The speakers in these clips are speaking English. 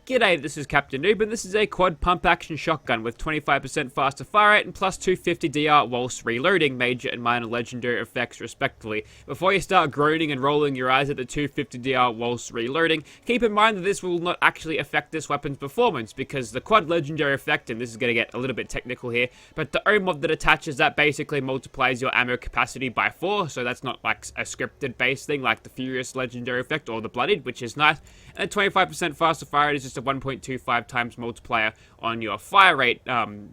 G'day, this is Captainoob, and this is a quad pump action shotgun with 25% faster fire rate and plus 250 DR whilst reloading major and minor legendary effects respectively. Before you start groaning and rolling your eyes at the 250 DR whilst reloading, keep in mind that this will not actually affect this weapon's performance because the quad legendary effect, and this is going to get a little bit technical here, but the O mod that attaches that basically multiplies your ammo capacity by 4, so that's not like a scripted base thing like the Furious legendary effect or the Bloodied, which is nice, and 25% faster fire rate is just a 1.25 times multiplier on your fire rate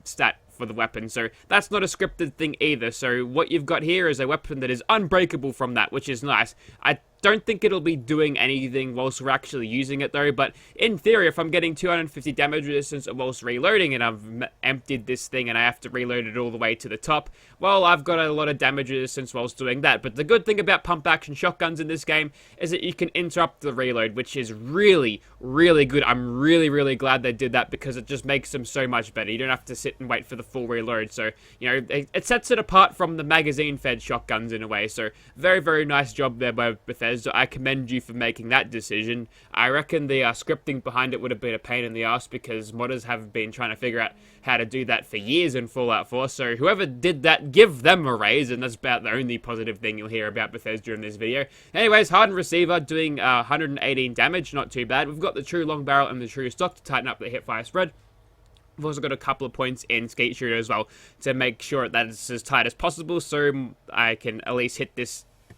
stat for the weapon, so that's not a scripted thing either. So what you've got here is a weapon that is unbreakable from that, which is nice. I don't think it'll be doing anything whilst we're actually using it though, but in theory, if I'm getting 250 damage resistance whilst reloading and I've emptied this thing and I have to reload it all the way to the top, well, I've got a lot of damage resistance whilst doing that. But the good thing about pump action shotguns in this game is that you can interrupt the reload, which is really, really good. I'm really glad they did that because it just makes them so much better. You don't have to sit and wait for the full reload, so, you know, it sets it apart from the magazine-fed shotguns in a way, so very nice job there by Bethesda. I commend you for making that decision. I reckon the scripting behind it would have been a pain in the ass because modders have been trying to figure out how to do that for years in Fallout 4, so whoever did that, give them a raise, and that's about the only positive thing you'll hear about Bethesda in this video. Anyways, hardened receiver doing 118 damage, not too bad. We've got the true long barrel and the true stock to tighten up the hip fire spread. We've also got a couple of points in Skeet Shooter as well to make sure that it's as tight as possible, so I can at least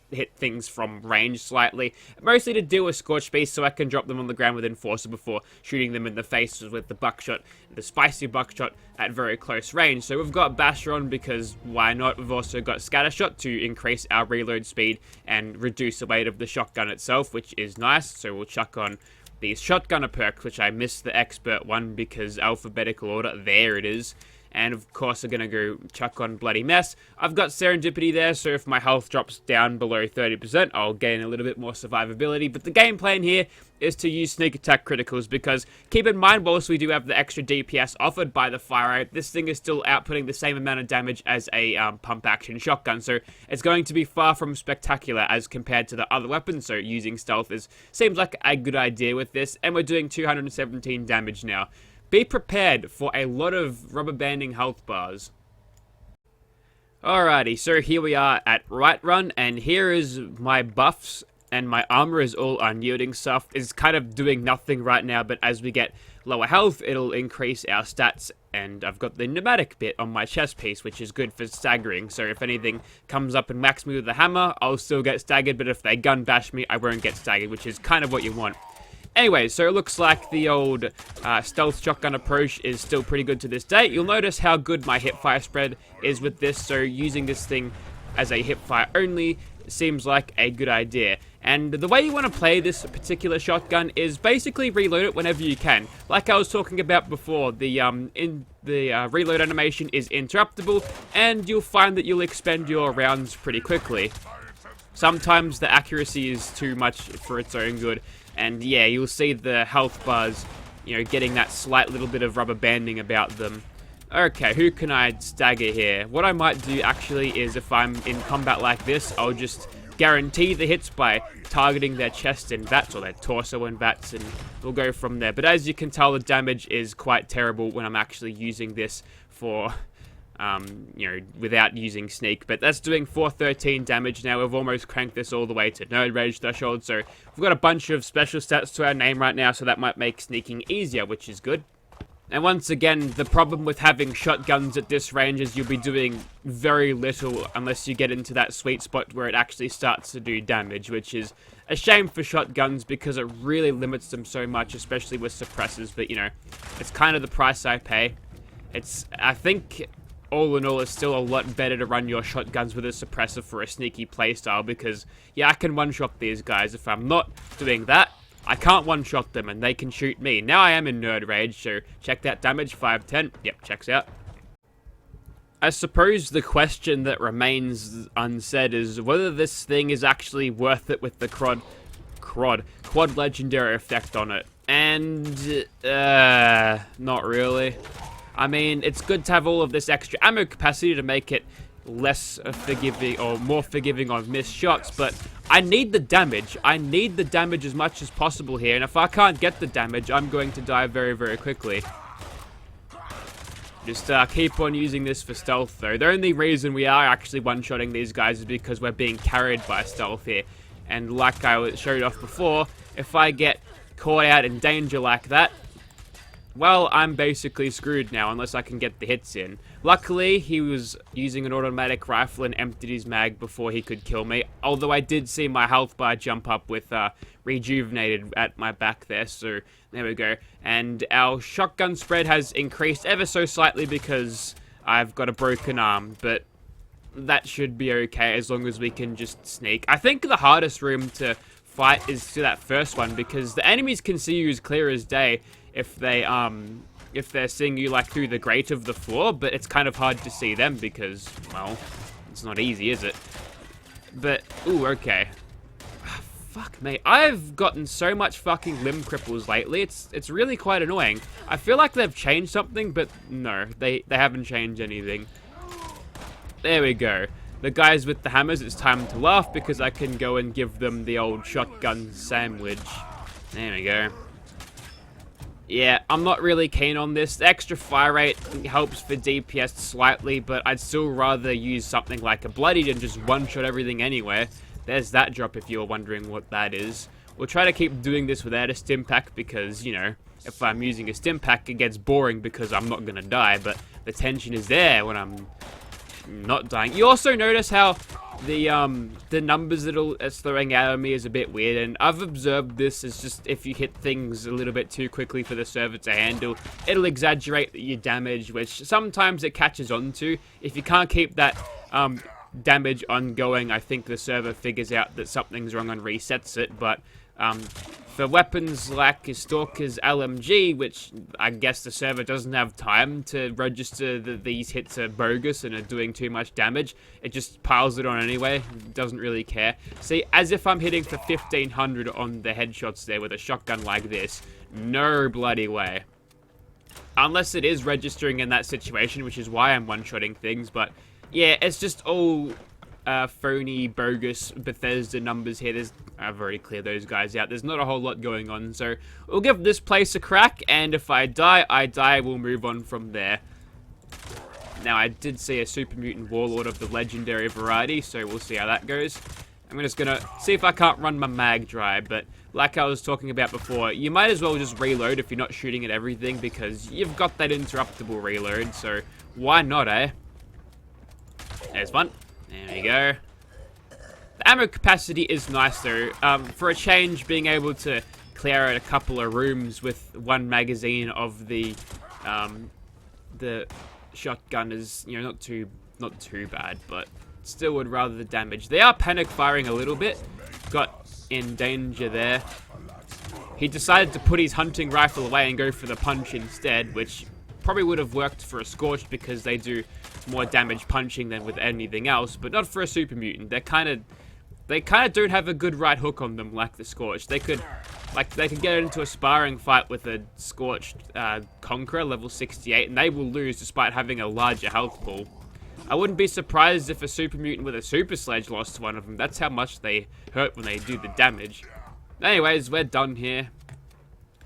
hit things from range slightly, mostly to deal with Scorch Beast so I can drop them on the ground with Enforcer before shooting them in the face with the buckshot, the spicy buckshot at very close range. So we've got Basher on because why not? We've also got Scattershot to increase our reload speed and reduce the weight of the shotgun itself, which is nice. So we'll chuck on these shotgunner perks, which I missed the expert one because alphabetical order, there it is. And of course, I'm going to go chuck on Bloody Mess. I've got Serendipity there, so if my health drops down below 30%, I'll gain a little bit more survivability. But the game plan here is to use sneak attack criticals because keep in mind, whilst we do have the extra DPS offered by the Firerate, this thing is still outputting the same amount of damage as a pump action shotgun. So it's going to be far from spectacular as compared to the other weapons. So using stealth seems like a good idea with this. And we're doing 217 damage now. Be prepared for a lot of rubber banding health bars. Alrighty, so here we are at right run, and here is my buffs, and my armor is all unyielding stuff. It's kind of doing nothing right now, but as we get lower health, it'll increase our stats, and I've got the pneumatic bit on my chest piece, which is good for staggering, so if anything comes up and whacks me with a hammer, I'll still get staggered, but if they gun bash me, I won't get staggered, which is kind of what you want. Anyway, so it looks like the old stealth shotgun approach is still pretty good to this day. You'll notice how good my hipfire spread is with this, so using this thing as a hipfire only seems like a good idea. And the way you want to play this particular shotgun is basically reload it whenever you can. Like I was talking about before, the reload animation is interruptible, and you'll find that you'll expend your rounds pretty quickly. Sometimes the accuracy is too much for its own good. And yeah, you'll see the health bars, you know, getting that slight little bit of rubber banding about them. Okay, who can I stagger here? What I might do actually is if I'm in combat like this, I'll just guarantee the hits by targeting their chest and VATS or their torso and VATS, and we'll go from there. But as you can tell, the damage is quite terrible when I'm actually using this for you know, without using sneak, but that's doing 413 damage now. We've almost cranked this all the way to nerd rage threshold, so we've got a bunch of special stats to our name right now, so that might make sneaking easier, which is good. And once again, the problem with having shotguns at this range is you'll be doing very little unless you get into that sweet spot where it actually starts to do damage, which is a shame for shotguns because it really limits them so much, especially with suppressors, but you know, it's kind of the price I pay. I think all in all, it's still a lot better to run your shotguns with a suppressor for a sneaky playstyle because, yeah, I can one-shot these guys. If I'm not doing that, I can't one-shot them and they can shoot me. Now I am in nerd rage, so check that damage, 510. Yep, checks out. I suppose the question that remains unsaid is whether this thing is actually worth it with the quad legendary effect on it. And, not really. I mean, it's good to have all of this extra ammo capacity to make it less forgiving or more forgiving on missed shots, but I need the damage. I need the damage as much as possible here, and if I can't get the damage, I'm going to die very, very quickly. Just keep on using this for stealth, though. The only reason we are actually one-shotting these guys is because we're being carried by stealth here. And like I showed off before, if I get caught out in danger like that, well, I'm basically screwed now unless I can get the hits in. Luckily, he was using an automatic rifle and emptied his mag before he could kill me. Although I did see my health bar jump up with rejuvenated at my back there, so there we go. And our shotgun spread has increased ever so slightly because I've got a broken arm, but that should be okay as long as we can just sneak. I think the hardest room to fight is to that first one because the enemies can see you as clear as day if they're seeing you like through the grate of the floor, but it's kind of hard to see them because, well, it's not easy, is it? But, ooh, okay. Fuck me. I've gotten so much fucking limb cripples lately. It's really quite annoying. I feel like they've changed something, but no, they haven't changed anything. There we go. The guys with the hammers, it's time to laugh because I can go and give them the old shotgun sandwich. There we go. Yeah, I'm not really keen on this. The extra fire rate helps for DPS slightly, but I'd still rather use something like a bloody than just one-shot everything anyway. There's that drop if you're wondering what that is. We'll try to keep doing this without a stim pack because, you know, if I'm using a stim pack, it gets boring because I'm not going to die, but the tension is there when I'm not dying. You also notice how the numbers that it's throwing out at me is a bit weird, and I've observed this as just if you hit things a little bit too quickly for the server to handle, it'll exaggerate your damage, which sometimes it catches on to. If you can't keep that damage ongoing, I think the server figures out that something's wrong and resets it, but for weapons like Stalker's LMG, which I guess the server doesn't have time to register that these hits are bogus and are doing too much damage, it just piles it on anyway, doesn't really care. See, as if I'm hitting for 1500 on the headshots there with a shotgun like this, no bloody way. Unless it is registering in that situation, which is why I'm one-shotting things, but yeah, it's just all phony, bogus Bethesda numbers here. I've already cleared those guys out. There's not a whole lot going on, so we'll give this place a crack, and if I die, I die. We'll move on from there. Now, I did see a Super Mutant Warlord of the legendary variety, so we'll see how that goes. I'm just gonna see if I can't run my mag dry, but like I was talking about before, you might as well just reload if you're not shooting at everything, because you've got that interruptible reload, so why not, eh? There's one. There we go. The ammo capacity is nice though. For a change, being able to clear out a couple of rooms with one magazine of the shotgun is, you know, not too bad, but still would rather the damage. They are panic firing a little bit. Got in danger there. He decided to put his hunting rifle away and go for the punch instead, which probably would have worked for a Scorched because they do more damage punching than with anything else, but not for a Super Mutant. They kind of don't have a good right hook on them like the Scorched. They could get into a sparring fight with a Scorched Conqueror level 68 and they will lose despite having a larger health pool. I wouldn't be surprised if a Super Mutant with a Super Sledge lost one of them. That's how much they hurt when they do the damage. Anyways, we're done here.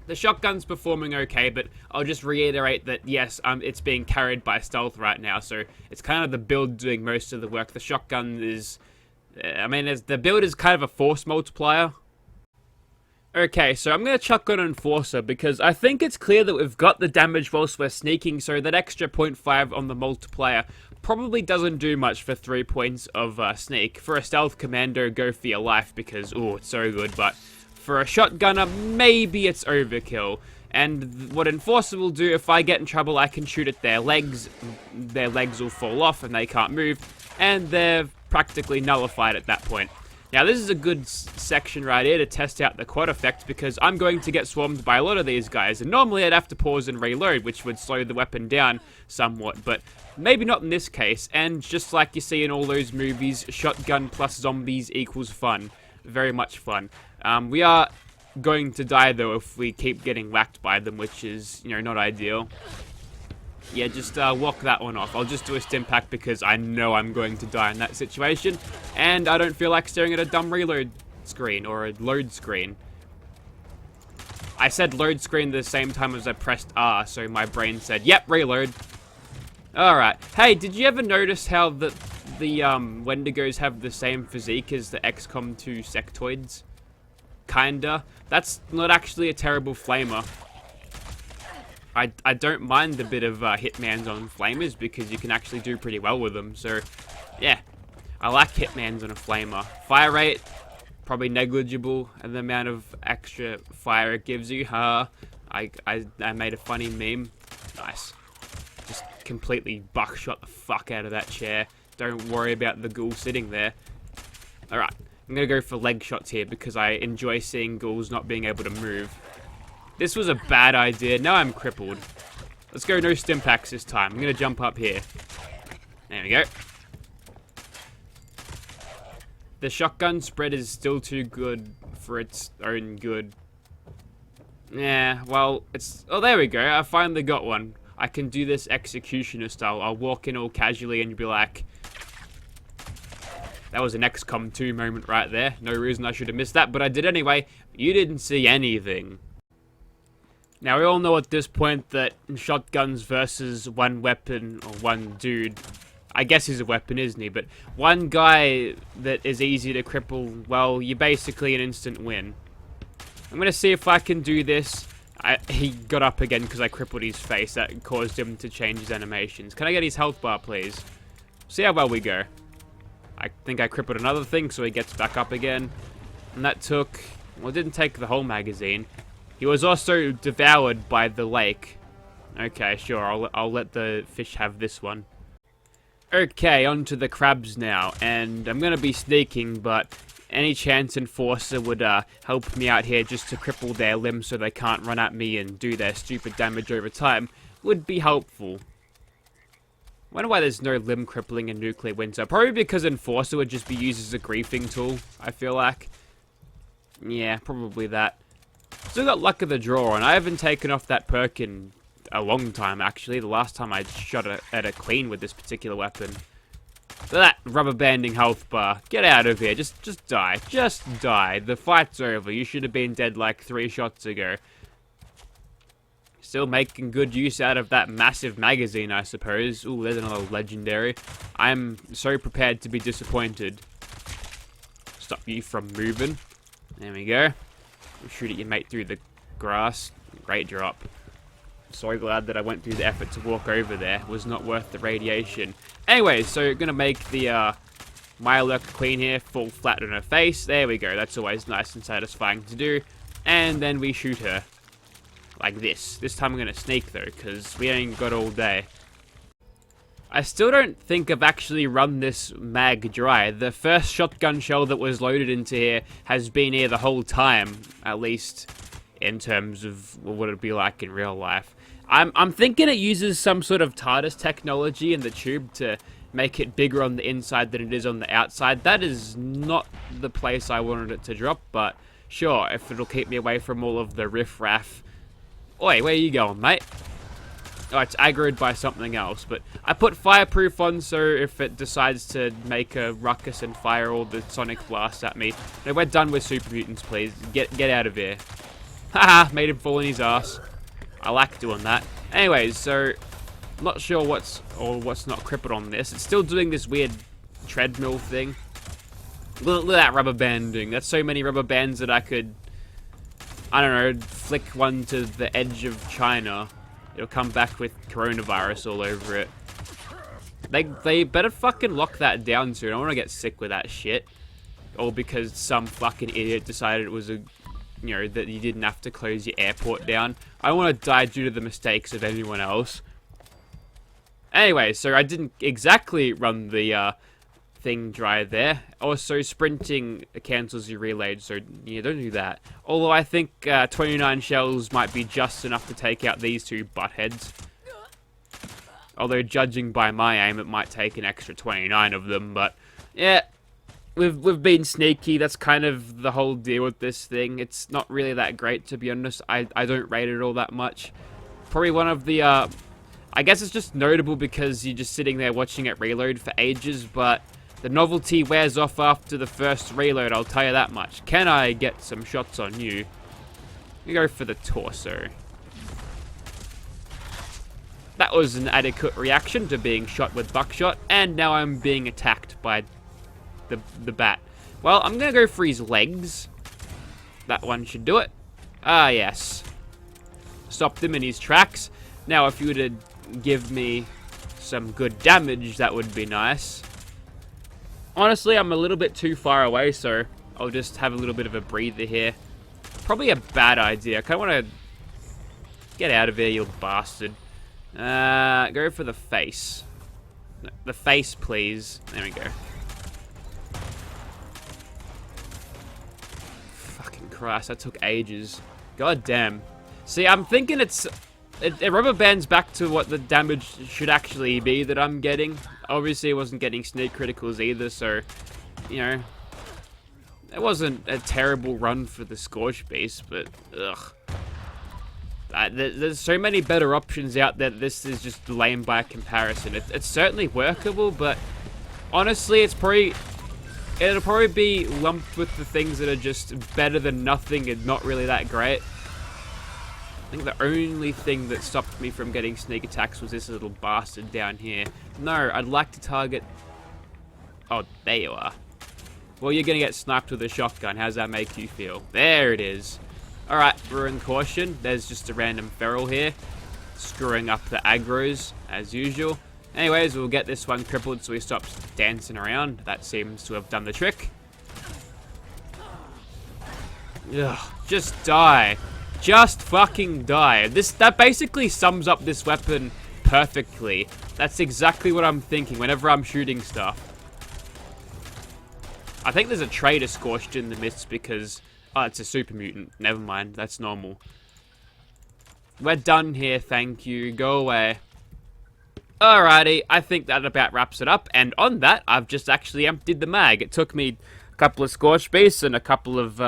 The shotgun's performing okay, but I'll just reiterate that, yes, it's being carried by stealth right now, so it's kind of the build doing most of the work. The shotgun is, the build is kind of a force multiplier. Okay, so I'm going to chuck on Enforcer, because I think it's clear that we've got the damage whilst we're sneaking, so that extra 0.5 on the multiplier probably doesn't do much for 3 points of sneak. For a stealth commando, go for your life, because, ooh, it's so good, but for a shotgunner, maybe it's overkill. And what Enforcer will do, if I get in trouble, I can shoot at their legs will fall off and they can't move, and they're practically nullified at that point. Now, this is a good section right here to test out the quad effect, because I'm going to get swarmed by a lot of these guys, and normally I'd have to pause and reload, which would slow the weapon down somewhat, but maybe not in this case. And just like you see in all those movies, shotgun plus zombies equals fun. Very much fun. We are going to die though if we keep getting whacked by them, which is, you know, not ideal. Yeah, just walk that one off. I'll just do a stim pack because I know I'm going to die in that situation. And I don't feel like staring at a dumb reload screen or a load screen. I said load screen the same time as I pressed R, so my brain said, yep, reload. Alright. Hey, did you ever notice how the Wendigos have the same physique as the XCOM 2 sectoids? Kinda. That's not actually a terrible flamer. I don't mind a bit of hitmans on flamers because you can actually do pretty well with them. So, yeah. I like hitmans on a flamer. Fire rate, probably negligible in the amount of extra fire it gives you. I made a funny meme. Nice. Just completely buckshot the fuck out of that chair. Don't worry about the ghoul sitting there. Alright, I'm gonna go for leg shots here because I enjoy seeing ghouls not being able to move. This was a bad idea. Now I'm crippled. Let's go no stim packs this time. I'm gonna jump up here. There we go. The shotgun spread is still too good for its own good. Yeah, well, it's... Oh, there we go. I finally got one. I can do this executioner style. I'll walk in all casually and you'll be like... That was an XCOM 2 moment right there. No reason I should have missed that, but I did anyway. You didn't see anything. Now, we all know at this point that shotguns versus one weapon or one dude... I guess he's a weapon, isn't he? But one guy that is easy to cripple, well, you're basically an instant win. I'm going to see if I can do this. He got up again because I crippled his face. That caused him to change his animations. Can I get his health bar, please? See how well we go. I think I crippled another thing, so he gets back up again. And that took... Well, it didn't take the whole magazine. He was also devoured by the lake. Okay, sure. I'll let the fish have this one. Okay, on to the crabs now. And I'm going to be sneaking, but... Any chance Enforcer would help me out here just to cripple their limbs so they can't run at me and do their stupid damage over time would be helpful. Wonder why there's no limb crippling in Nuclear Winter. Probably because Enforcer would just be used as a griefing tool, I feel like. Yeah, probably that. Still got Luck of the Draw, and I haven't taken off that perk in a long time, actually. The last time I shot at a clean with this particular weapon. That rubber banding health bar. Get out of here. Just die. Just die. The fight's over. You should have been dead like 3 shots ago. Still making good use out of that massive magazine, I suppose. Ooh, there's another legendary. I'm so prepared to be disappointed. Stop you from moving. There we go. Shoot at your mate through the grass. Great drop. So glad that I went through the effort to walk over there. It was not worth the radiation. Anyway, so gonna make the Mirelurker Queen here fall flat on her face. There we go. That's always nice and satisfying to do. And then we shoot her. Like this. This time I'm gonna sneak though, because we ain't got all day. I still don't think I've actually run this mag dry. The first shotgun shell that was loaded into here has been here the whole time. At least in terms of what it'd be like in real life. I'm thinking it uses some sort of TARDIS technology in the tube to make it bigger on the inside than it is on the outside. That is not the place I wanted it to drop, but sure, if it'll keep me away from all of the riff-raff. Oi, where are you going, mate? Oh, it's aggroed by something else, but I put fireproof on so if it decides to make a ruckus and fire all the sonic blasts at me. No, we're done with super mutants, please. Get out of here. Haha, made him fall in his ass. I like doing that. Anyways, so not sure what's not crippled on this. It's still doing this weird treadmill thing. Look at that rubber banding. That's so many rubber bands that I could, I don't know, flick one to the edge of China. It'll come back with coronavirus all over it. They better fucking lock that down soon. I want to get sick with that shit. All because some fucking idiot decided it was a, you know, that you didn't have to close your airport down. I don't want to die due to the mistakes of anyone else. Anyway, so I didn't exactly run the thing dry there. Also, sprinting cancels your reload, so yeah, don't do that. Although I think 29 shells might be just enough to take out these two buttheads. Although, judging by my aim, it might take an extra 29 of them, but yeah. We've been sneaky. That's kind of the whole deal with this thing. It's not really that great, to be honest. I don't rate it all that much. Probably one of the... I I guess it's just notable because you're just sitting there watching it reload for ages, but the novelty wears off after the first reload, I'll tell you that much. Can I get some shots on you? You go for the torso. That was an adequate reaction to being shot with buckshot, and now I'm being attacked by the bat. Well, I'm gonna go for his legs. That one should do it. Ah, yes. Stopped him in his tracks. Now, if you were to give me some good damage, that would be nice. Honestly, I'm a little bit too far away, so I'll just have a little bit of a breather here. Probably a bad idea. I kind of want to get out of here, you bastard. Go for the face. No, the face, please. There we go. Fucking Christ, that took ages. God damn. See, I'm thinking it rubber bands back to what the damage should actually be that I'm getting. Obviously, I wasn't getting sneak criticals either, so, you know, it wasn't a terrible run for the Scorch Beast, but, ugh. There's so many better options out there. This is just lame by comparison. It's certainly workable, but honestly, it'll probably be lumped with the things that are just better than nothing and not really that great. I think the only thing that stopped me from getting sneak attacks was this little bastard down here. No, I'd like to target... Oh, there you are. Well, you're gonna get sniped with a shotgun. How's that make you feel? There it is. Alright, we're in caution. There's just a random feral here, screwing up the aggros, as usual. Anyways, we'll get this one crippled so he stops dancing around. That seems to have done the trick. Ugh, just die. Just fucking die. That basically sums up this weapon perfectly. That's exactly what I'm thinking whenever I'm shooting stuff. I think there's a traitor scorched in the midst because... Oh, it's a super mutant. Never mind, that's normal. We're done here, thank you. Go away. Alrighty, I think that about wraps it up. And on that, I've just actually emptied the mag. It took me a couple of Scorch Beasts and a couple of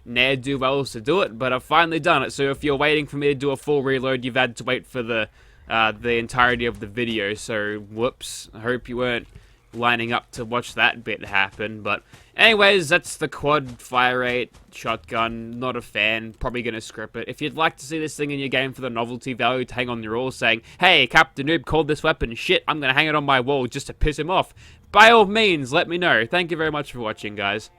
ne'er-do-wells to do it, but I've finally done it. So if you're waiting for me to do a full reload, you've had to wait for the entirety of the video. So, whoops. I hope you weren't lining up to watch that bit happen, but anyways, that's the quad Firerate shotgun. Not a fan, probably gonna script it. If you'd like to see this thing in your game for the novelty value to hang on your wall saying, hey, Captainoob called this weapon shit, I'm gonna hang it on my wall just to piss him off, by all means, let me know. Thank you very much for watching, guys.